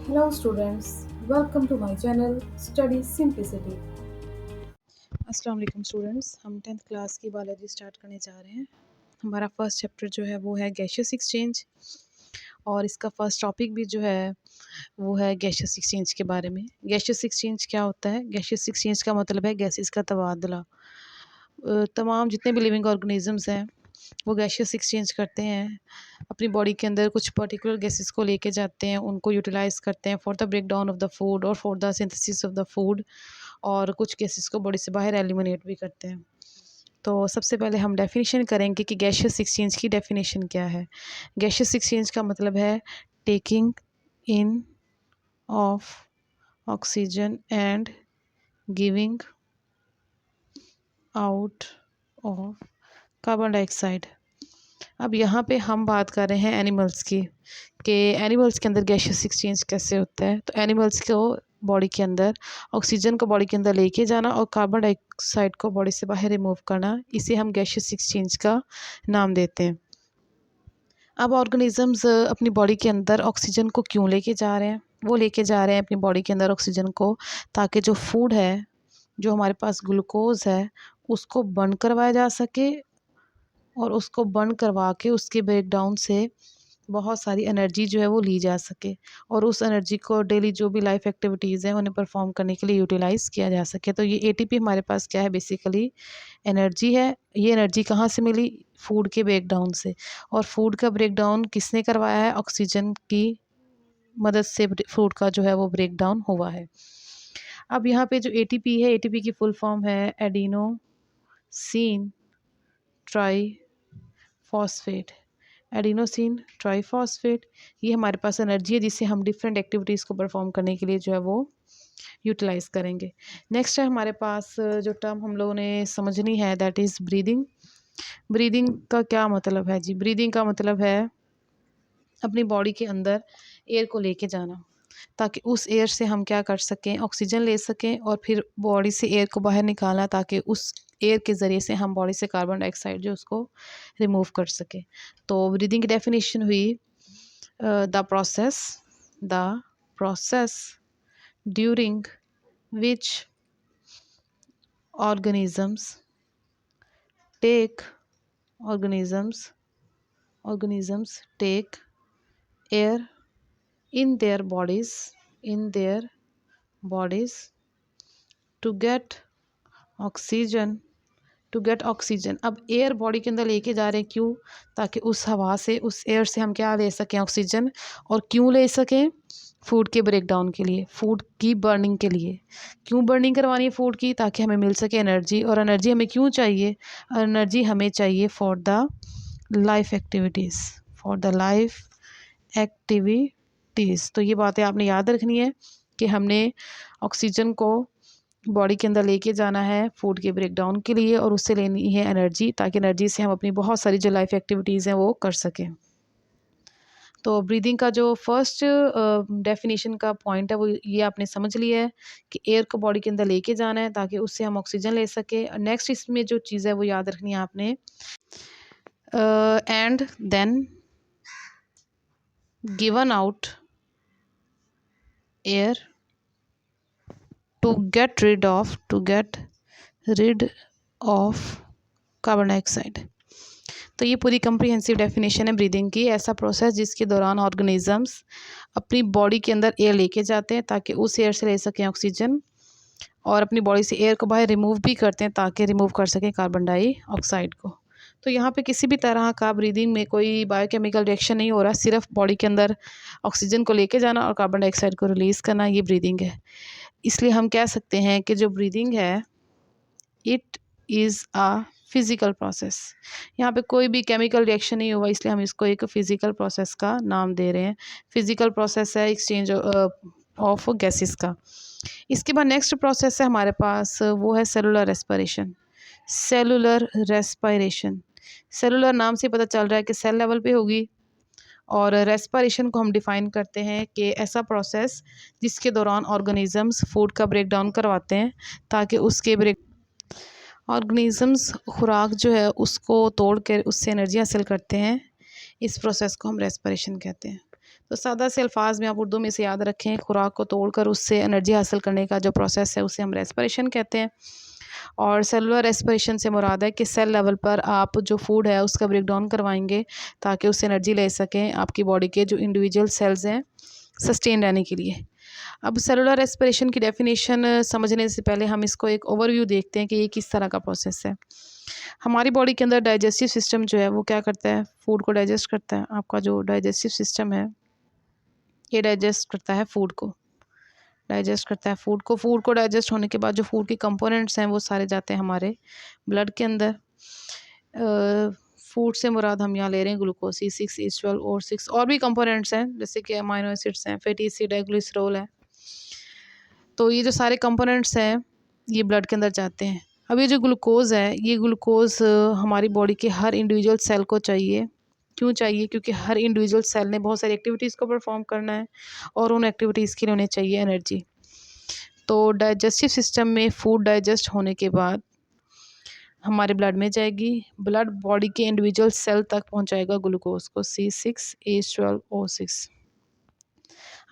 Hello students, welcome to my channel Study Simplicity. अस्सलाम वालेकुम students, हम 10th क्लास की बायोलॉजी स्टार्ट करने जा रहे हैं। हमारा फर्स्ट चैप्टर जो है वो है गैसियस एक्सचेंज और इसका फर्स्ट टॉपिक भी जो है वो है गैसियस एक्सचेंज के बारे में। गैसियस एक्सचेंज क्या होता है? गैसियस एक्सचेंज का मतलब है गैसेस का तबादला। तमाम जितने भी लिविंग ऑर्गेनिजम्स हैं वो गैसियस एक्सचेंज करते हैं, अपनी बॉडी के अंदर कुछ पर्टिकुलर गैसेस को लेके जाते हैं, उनको यूटिलाइज़ करते हैं for the breakdown of the food और for the synthesis of the food, और कुछ गैसेस को बॉडी से बाहर एलिमिनेट भी करते हैं। तो सबसे पहले हम डेफिनेशन करेंगे कि गैसियस एक्सचेंज की डेफिनेशन क्या है। गैसियस एक्सचेंज का मतलब है taking in of oxygen and giving out of carbon dioxide. अब यहाँ पे हम बात कर रहे हैं एनिमल्स की, कि एनिमल्स के अंदर गैसियस एक्सचेंज कैसे होता है। तो एनिमल्स को बॉडी के अंदर ऑक्सीजन को बॉडी के अंदर लेके जाना और कार्बन डाइऑक्साइड को बॉडी से बाहर रिमूव करना, इसे हम गैसियस एक्सचेंज का नाम देते हैं। अब ऑर्गेनिजम्स अपनी बॉडी के अंदर ऑक्सीजन को क्यों लेके जा रहे हैं? वो लेके जा रहे हैं अपनी बॉडी के अंदर ऑक्सीजन को ताकि जो फूड है, जो हमारे पास ग्लूकोज है, उसको बर्न करवाया जा सके और उसको बर्न करवा के उसके ब्रेकडाउन से बहुत सारी एनर्जी जो है वो ली जा सके और उस एनर्जी को डेली जो भी लाइफ एक्टिविटीज़ हैं उन्हें परफॉर्म करने के लिए यूटिलाइज़ किया जा सके। तो ये एटीपी हमारे पास क्या है? बेसिकली एनर्जी है। ये एनर्जी कहाँ से मिली? फूड के ब्रेकडाउन से। और फूड का ब्रेकडाउन किसने करवाया है? ऑक्सीजन की मदद से फूड का जो है वो ब्रेकडाउन हुआ है। अब यहाँ पे जो एटीपी है, एटीपी की फुल फॉर्म है adenosine try phosphate. Adenosine triphosphate, ये हमारे पास एनर्जी है जिससे हम डिफरेंट एक्टिविटीज़ को परफॉर्म करने के लिए जो है वो यूटिलाइज़ करेंगे। नेक्स्ट है हमारे पास जो टर्म हम लोगों ने समझनी है, दैट इज़ ब्रीदिंग। ब्रीदिंग का क्या मतलब है जी? ब्रीदिंग का मतलब है अपनी बॉडी के अंदर एयर को लेके जाना, ताकि उस एयर से हम क्या कर सकें? ऑक्सीजन ले सकें और फिर बॉडी से एयर को बाहर निकालना ताकि उस एयर के ज़रिए से हम बॉडी से कार्बन डाइऑक्साइड जो उसको रिमूव कर सकें। तो ब्रीदिंग की डेफिनेशन हुई the process during which organisms take organisms organisms take air in their bodies to get oxygen अब एयर बॉडी के अंदर लेके जा रहे हैं, क्यों? ताकि उस हवा से, उस एयर से हम क्या ले सकें? ऑक्सीजन। और क्यों ले सकें? फूड के ब्रेक डाउन के लिए, फूड की बर्निंग के लिए। क्यों बर्निंग करवानी है फूड की? ताकि हमें मिल सके एनर्जी। और एनर्जी हमें क्यों चाहिए? एनर्जी हमें चाहिए फॉर द लाइफ एक्टिविटीज़, तो ये बातें आपने याद रखनी है कि हमने ऑक्सीजन को बॉडी के अंदर लेके जाना है फूड के ब्रेक डाउन के लिए और उससे लेनी है एनर्जी, ताकि एनर्जी से हम अपनी बहुत सारी जो लाइफ एक्टिविटीज़ हैं वो कर सकें। तो ब्रीदिंग का जो फर्स्ट डेफिनेशन का पॉइंट है वो ये आपने समझ लिया है कि एयर को बॉडी के अंदर लेके जाना है ताकि उससे हम ऑक्सीजन ले सकें। नेक्स्ट इसमें जो चीज़ है वो याद रखनी है आपने, and then given out air to get rid of carbon dioxide. तो ये पूरी कंप्रीहेंसिव डेफिनेशन है ब्रीदिंग की। ऐसा प्रोसेस जिसके दौरान ऑर्गेनिजम्स अपनी बॉडी के अंदर एयर लेके जाते हैं ताकि उस एयर से ले सकें ऑक्सीजन, और अपनी बॉडी से एयर को बाहर रिमूव भी करते हैं ताकि रिमूव कर सकें कार्बन डाइऑक्साइड को। तो यहाँ पे किसी भी तरह का ब्रीदिंग में कोई बायोकेमिकल रिएक्शन नहीं हो रहा, सिर्फ बॉडी के अंदर ऑक्सीजन को लेके जाना और कार्बन डाइऑक्साइड को रिलीज़ करना, ये ब्रीदिंग है। इसलिए हम कह सकते हैं कि जो ब्रीदिंग है it is a physical process. यहाँ पे कोई भी केमिकल रिएक्शन नहीं हुआ, इसलिए हम इसको एक फ़िज़िकल प्रोसेस का नाम दे रहे हैं। फ़िज़िकल प्रोसेस है एक्सचेंज ऑफ गैसेस का। इसके बाद नेक्स्ट प्रोसेस है हमारे पास, वो है सेलुलर रेस्पिरेशन। सेलुलर नाम से पता चल रहा है कि सेल लेवल पे होगी, और रेस्पिरेशन को हम डिफ़ाइन करते हैं कि ऐसा प्रोसेस जिसके दौरान ऑर्गेनिजम्स फूड का ब्रेक डाउन करवाते हैं ताकि उसके ब्रेक ऑर्गेनिजम्स खुराक जो है उसको तोड़ कर उससे एनर्जी हासिल करते हैं। इस प्रोसेस को हम रेस्पिरेशन कहते हैं। तो सादा से अल्फाज में आप उर्दू में इसे याद रखें, खुराक को तोड़कर उससे एनर्जी हासिल करने का जो प्रोसेस है उसे हम रेस्पिरेशन कहते हैं। और सेलुलर रेस्पिरेशन से मुराद है कि सेल लेवल पर आप जो फूड है उसका ब्रेक डाउन करवाएंगे ताकि उससे एनर्जी ले सकें आपकी बॉडी के जो इंडिविजुअल सेल्स हैं सस्टेन रहने के लिए। अब सेलुलर रेस्पिरेशन की डेफिनेशन समझने से पहले हम इसको एक ओवरव्यू देखते हैं कि ये किस तरह का प्रोसेस है। हमारी बॉडी के अंदर डाइजेस्टिव सिस्टम जो है वो क्या करता है, फूड को डाइजेस्ट करता है। आपका जो डाइजेस्टिव सिस्टम है ये डाइजेस्ट करता है फूड को, फूड को डाइजेस्ट होने के बाद जो फूड के कंपोनेंट्स हैं वो सारे जाते हैं हमारे ब्लड के अंदर। फूड से मुराद हम यहाँ ले रहे हैं ग्लूकोज, C6, H12 और 6 और भी कंपोनेंट्स हैं जैसे कि अमाइनो एसिड्स हैं, फैटी एसिड है, ग्लिसरॉल है। तो ये जो सारे कंपोनेंट्स हैं ये ब्लड के अंदर जाते हैं। अब ये जो ग्लूकोज़ है ये ग्लूकोज़ हमारी बॉडी के हर इंडिविजुअल सेल को चाहिए। क्यों चाहिए? क्योंकि हर इंडिविजुअल सेल ने बहुत सारी एक्टिविटीज़ को परफॉर्म करना है और उन एक्टिविटीज़ के लिए उन्हें चाहिए एनर्जी। तो डाइजेस्टिव सिस्टम में फूड डाइजेस्ट होने के बाद हमारे ब्लड में जाएगी, ब्लड बॉडी के इंडिविजुअल सेल तक पहुंचाएगा ग्लूकोज को, C6H12O6।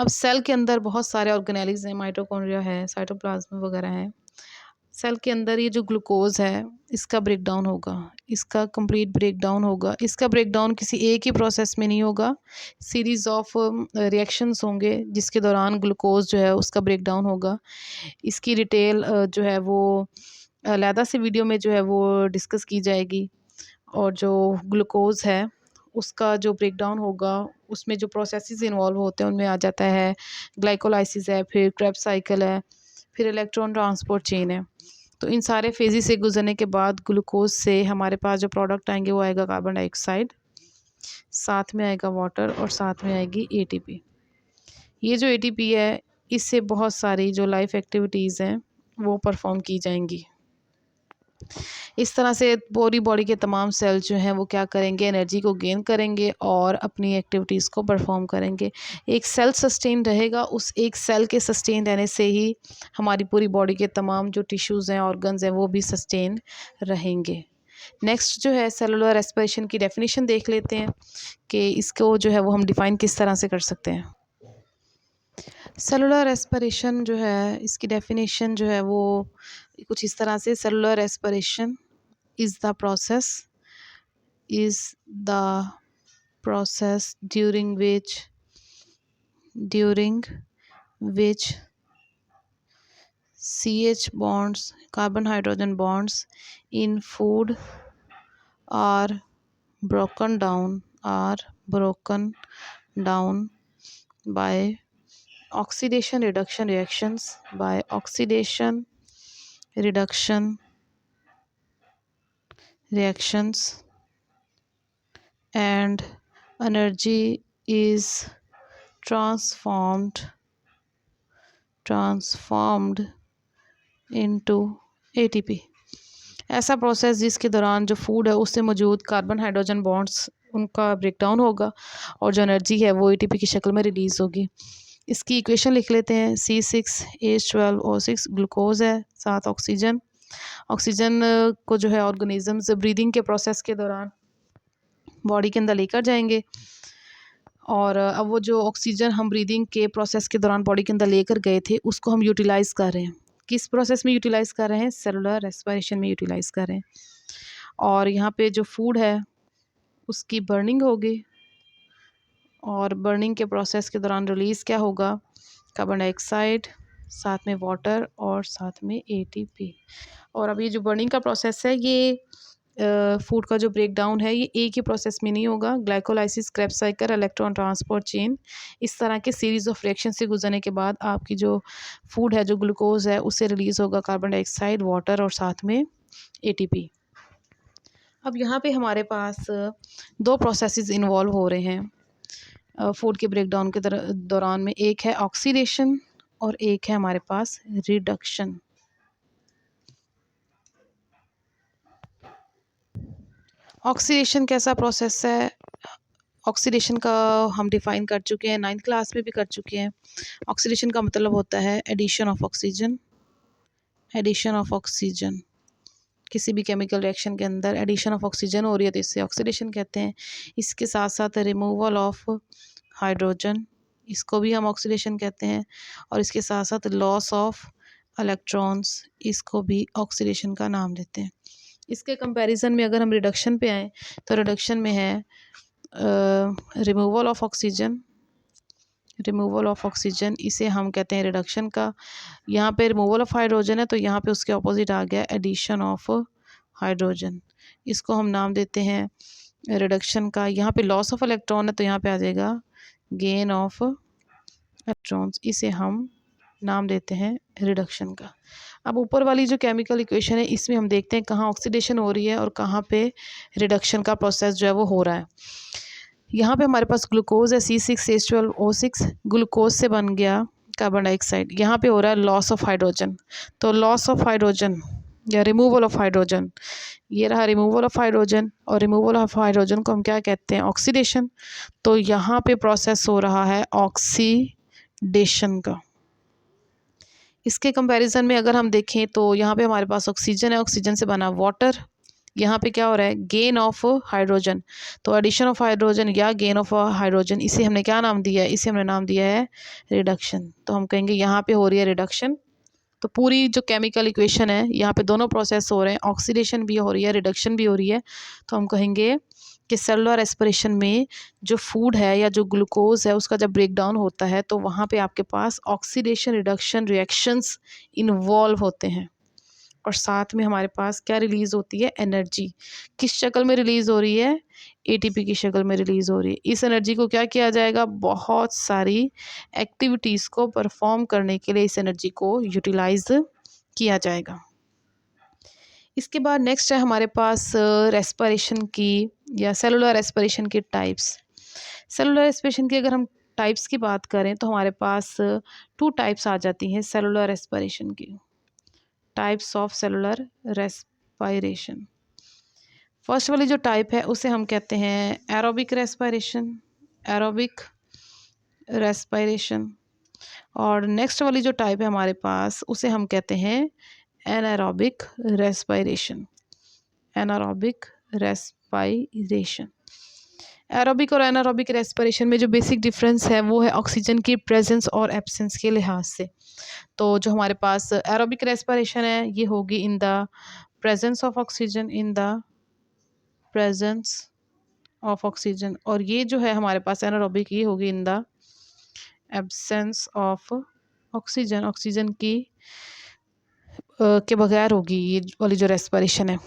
अब सेल के अंदर बहुत सारे ऑर्गेनेल्स हैं, माइटोकॉन्ड्रिया है, साइटोप्लाज्म वगैरह हैं। सेल के अंदर ये जो ग्लूकोज है इसका ब्रेकडाउन होगा, इसका कंप्लीट ब्रेकडाउन होगा। इसका ब्रेकडाउन किसी एक ही प्रोसेस में नहीं होगा, सीरीज़ ऑफ रिएक्शंस होंगे जिसके दौरान ग्लूकोज जो है उसका ब्रेकडाउन होगा। इसकी डिटेल जो है वो अलहदा से वीडियो में जो है वो डिस्कस की जाएगी। और जो ग्लूकोज है उसका जो ब्रेकडाउन होगा उसमें जो प्रोसेसेस इन्वॉल्व होते हैं उनमें आ जाता है ग्लाइकोलाइसिस है, फिर क्रेब्स साइकिल है, फिर इलेक्ट्रॉन ट्रांसपोर्ट चेन है। तो इन सारे फेजेस से गुजरने के बाद ग्लूकोज से हमारे पास जो प्रोडक्ट आएंगे वो आएगा कार्बन डाइऑक्साइड, साथ में आएगा वाटर और साथ में आएगी ATP। ये जो ATP है इससे बहुत सारी जो लाइफ एक्टिविटीज़ हैं वो परफॉर्म की जाएंगी। इस तरह से पूरी बॉडी के तमाम सेल जो हैं वो क्या करेंगे, एनर्जी को गेन करेंगे और अपनी एक्टिविटीज़ को परफॉर्म करेंगे। एक सेल सस्टेन रहेगा, उस एक सेल के सस्टेन रहने से ही हमारी पूरी बॉडी के तमाम जो टिश्यूज़ हैं, ऑर्गन्स हैं वो भी सस्टेन रहेंगे। नेक्स्ट जो है सेलुलर रेस्पिरेशन की डेफिनेशन देख लेते हैं कि इसको जो है वो हम डिफ़ाइन किस तरह से कर सकते हैं। सेलुलर रेस्पिरेशन जो है इसकी डेफिनेशन जो है वो कुछ इस तरह से, cellular respiration is the process during which CH bonds, carbon hydrogen bonds in food are broken down by oxidation reduction reactions and energy is transformed into ATP। ऐसा प्रोसेस जिसके दौरान जो फूड है उससे मौजूद कार्बन हाइड्रोजन बॉन्ड्स उनका breakdown होगा और जो एनर्जी है वो ATP की शक्ल में रिलीज़ होगी। इसकी इक्वेशन लिख लेते हैं, C6H12O6 ग्लूकोज है, साथ ऑक्सीजन को जो है ऑर्गेनिजम्स ब्रीदिंग के प्रोसेस के दौरान बॉडी के अंदर लेकर जाएंगे। और अब वो जो ऑक्सीजन हम ब्रीदिंग के प्रोसेस के दौरान बॉडी के अंदर लेकर गए थे उसको हम यूटिलाइज़ कर रहे हैं। किस प्रोसेस में यूटिलाइज़ कर रहे हैं? सेलुलर रेस्पिरेशन में यूटिलाइज़ कर रहे हैं। और यहाँ पे जो फूड है उसकी बर्निंग होगी और बर्निंग के प्रोसेस के दौरान रिलीज़ क्या होगा? कार्बन डाइऑक्साइड, साथ में वाटर और साथ में ATP। और अब ये जो बर्निंग का प्रोसेस है ये फूड का जो ब्रेक डाउन है ये एक ही प्रोसेस में नहीं होगा। Glycolysis, Krebs cycle, electron transport chain, इस तरह के सीरीज़ ऑफ रिएक्शन से गुजरने के बाद आपकी जो फूड है, जो ग्लूकोज है, उससे रिलीज़ होगा कार्बन डाइऑक्साइड, वाटर और साथ में ATP। अब यहाँ पे हमारे पास दो प्रोसेसेस इन्वॉल्व हो रहे हैं फूड के ब्रेक डाउन के दौरान में। एक है ऑक्सीडेशन और एक है हमारे पास रिडक्शन। ऑक्सीडेशन कैसा प्रोसेस है? ऑक्सीडेशन का हम डिफ़ाइन कर चुके हैं, 9th क्लास में भी कर चुके हैं। ऑक्सीडेशन का मतलब होता है एडिशन ऑफ ऑक्सीजन। किसी भी केमिकल रिएक्शन के अंदर एडिशन ऑफ ऑक्सीजन हो रही है तो इसे ऑक्सीडेशन कहते हैं। इसके साथ साथ रिमूवल ऑफ हाइड्रोजन, इसको भी हम ऑक्सीडेशन कहते हैं। और इसके साथ साथ लॉस ऑफ इलेक्ट्रॉन्स, इसको भी ऑक्सीडेशन का नाम देते हैं। इसके कंपैरिजन में अगर हम रिडक्शन पे आएँ तो रिडक्शन में है removal of oxygen, removal of oxygen इसे हम कहते हैं रिडक्शन का। यहाँ पे रिमूवल ऑफ हाइड्रोजन है तो यहाँ पे उसके ऑपोजिट आ गया एडिशन ऑफ हाइड्रोजन, इसको हम नाम देते हैं रिडक्शन का। यहाँ पे लॉस ऑफ इलेक्ट्रॉन है तो यहाँ पे आ जाएगा गेन ऑफ इलेक्ट्रॉन्स, इसे हम नाम देते हैं रिडक्शन का। अब ऊपर वाली जो केमिकल इक्वेशन है इसमें हम देखते हैं कहाँ ऑक्सीडेशन हो रही है और कहाँ पे रिडक्शन का प्रोसेस जो है वो हो रहा है। यहाँ पे हमारे पास ग्लूकोज है C6H12O6, ग्लूकोज से बन गया कार्बन डाइऑक्साइड। यहाँ पे हो रहा है लॉस ऑफ हाइड्रोजन, तो लॉस ऑफ हाइड्रोजन या रिमूवल ऑफ हाइड्रोजन, ये रहा रिमूवल ऑफ हाइड्रोजन। और रिमूवल ऑफ हाइड्रोजन को हम क्या कहते हैं? ऑक्सीडेशन। तो यहाँ पे प्रोसेस हो रहा है ऑक्सीडेशन का। इसके कंपैरिजन में अगर हम देखें तो यहाँ पे हमारे पास ऑक्सीजन है, ऑक्सीजन से बना वाटर। यहाँ पे क्या हो रहा है? Gain of hydrogen. तो एडिशन ऑफ हाइड्रोजन या गेन ऑफ हाइड्रोजन, इसे हमने क्या नाम दिया है? इसे हमने नाम दिया है रिडक्शन। तो हम कहेंगे यहाँ पे हो रही है रिडक्शन। तो पूरी जो केमिकल इक्वेशन है यहाँ पे दोनों प्रोसेस हो रहे हैं, ऑक्सीडेशन भी हो रही है, रिडक्शन भी हो रही है। तो हम कहेंगे कि सेलुलर रेस्पिरेशन में जो फूड है या जो ग्लूकोज है उसका जब ब्रेक डाउन होता है तो वहाँ पे आपके पास ऑक्सीडेशन रिडक्शन रिएक्शंस इन्वॉल्व होते हैं। और साथ में हमारे पास क्या रिलीज़ होती है? एनर्जी। किस शक्ल में रिलीज़ हो रही है? एटीपी की शक्ल में रिलीज़ हो रही है। इस एनर्जी को क्या किया जाएगा? बहुत सारी एक्टिविटीज़ को परफॉर्म करने के लिए इस एनर्जी को यूटिलाइज किया जाएगा। इसके बाद नेक्स्ट है हमारे पास रेस्पिरेशन की या सेलुलर रेस्पिरेशन की टाइप्स। सेलुलर रेस्पिरेशन की अगर हम टाइप्स की बात करें तो हमारे पास 2 टाइप्स आ जाती हैं सेलुलर रेस्पिरेशन की। Types of cellular respiration. First वाली जो टाइप है उसे हम कहते हैं एरोबिक रेस्पिरेशन, एरोबिक रेस्पिरेशन। और नेक्स्ट वाली जो टाइप है हमारे पास उसे हम कहते हैं anaerobic respiration, anaerobic respiration. Aerobic और एनारोबिक रेस्पिरेशन में जो बेसिक डिफरेंस है वो है ऑक्सीजन की प्रेजेंस और एब्सेंस के लिहाज से। तो जो हमारे पास एरोबिक रेस्पिरेशन है ये होगी in the presence of oxygen, in the presence of oxygen. और ये जो है हमारे पास एनारोबिक ये होगी in the absence of oxygen, oxygen की के बगैर होगी ये वाली जो रेस्पिरेशन है।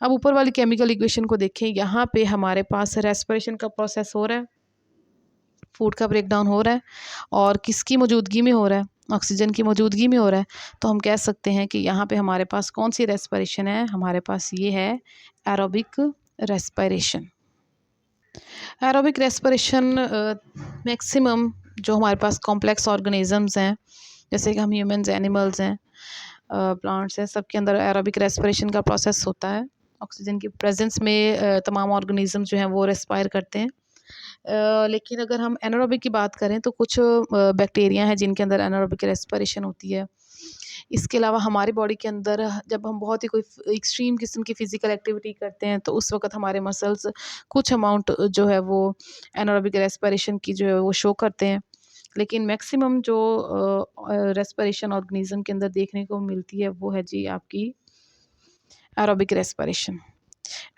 अब ऊपर वाली केमिकल इक्वेशन को देखें, यहाँ पे हमारे पास रेस्पिरेशन का प्रोसेस हो रहा है, फूड का ब्रेक डाउन हो रहा है और किसकी मौजूदगी में हो रहा है? ऑक्सीजन की मौजूदगी में हो रहा है। तो हम कह सकते हैं कि यहाँ पे हमारे पास कौन सी रेस्पिरेशन है? हमारे पास ये है aerobic respiration. Aerobic respiration maximum जो हमारे पास कॉम्प्लेक्स ऑर्गेनिजम्स हैं जैसे कि हम ह्यूमंस, एनिमल्स हैं, प्लांट्स हैं, सबके अंदर एरोबिक रेस्पिरेशन का प्रोसेस होता है। ऑक्सीजन की प्रेजेंस में तमाम ऑर्गेनिज्म जो हैं वो रेस्पायर करते हैं। लेकिन अगर हम एनारोबिक की बात करें तो कुछ बैक्टीरिया हैं जिनके अंदर एनारोबिक रेस्पिरेशन होती है। इसके अलावा हमारी बॉडी के अंदर जब हम बहुत ही कोई एक्सट्रीम किस्म की फ़िज़िकल एक्टिविटी करते हैं तो उस वक़्त हमारे मसल्स कुछ अमाउंट जो है वो एनारोबिक रेस्पिरेशन की जो है वो शो करते हैं। लेकिन मैक्सिमम जो रेस्पिरेशन ऑर्गेनिज़म के अंदर देखने को मिलती है वो है जी आपकी एरोबिक रेस्पिरेशन।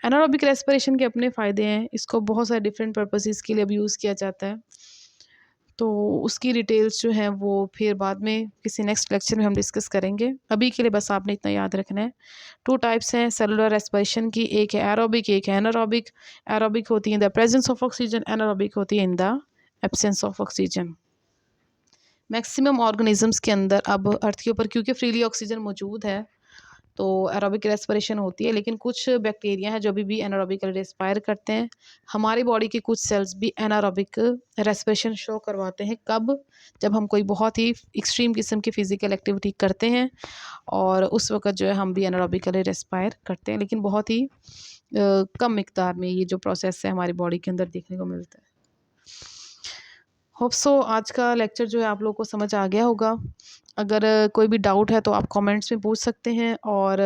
एनारोबिक रेस्पिरेशन के अपने फ़ायदे हैं, इसको बहुत सारे डिफरेंट पर्पसेस के लिए अब यूज़ किया जाता है। तो उसकी डिटेल्स जो हैं वो फिर बाद में किसी नेक्स्ट लेक्चर में हम डिस्कस करेंगे। अभी के लिए बस आपने इतना याद रखना है। 2 टाइप्स हैं सेलुलर रेस्पिरेशन की, एक है एरोबिक, एक है एनारोबिक। एरोबिक होती है in the presence of oxygen, anaerobic होती है in the absence of oxygen. Maximum organisms के अंदर अब अर्थ के ऊपर क्योंकि फ्रीली ऑक्सीजन मौजूद है तो एरोबिक रेस्पिरेशन होती है, लेकिन कुछ बैक्टीरिया हैं जो अभी भी एनारोबिकली रेस्पायर करते हैं। हमारी बॉडी के कुछ सेल्स भी एनारोबिक रेस्पिरेशन शो करवाते हैं। कब? जब हम कोई बहुत ही एक्सट्रीम किस्म की फ़िज़िकल एक्टिविटी करते हैं और उस वक़्त जो है हम भी एनारोबिकली रेस्पायर करते हैं, लेकिन बहुत ही कम मिक़दार में ये जो प्रोसेस है हमारी बॉडी के अंदर देखने को मिलता है। होप सो आज का लेक्चर जो है आप लोगों को समझ आ गया होगा। अगर कोई भी डाउट है तो आप कमेंट्स में पूछ सकते हैं और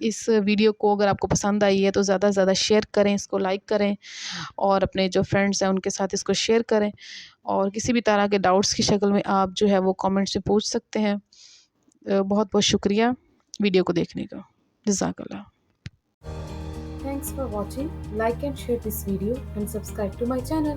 इस वीडियो को अगर आपको पसंद आई है तो ज़्यादा से ज़्यादा शेयर करें, इसको लाइक करें और अपने जो फ्रेंड्स हैं उनके साथ इसको शेयर करें। और किसी भी तरह के डाउट्स की शक्ल में आप जो है वो कमेंट्स में पूछ सकते हैं। बहुत बहुत शुक्रिया वीडियो को देखने का। जज़ाकल्लाह। Thanks for watching. Like and share this video and subscribe to my channel.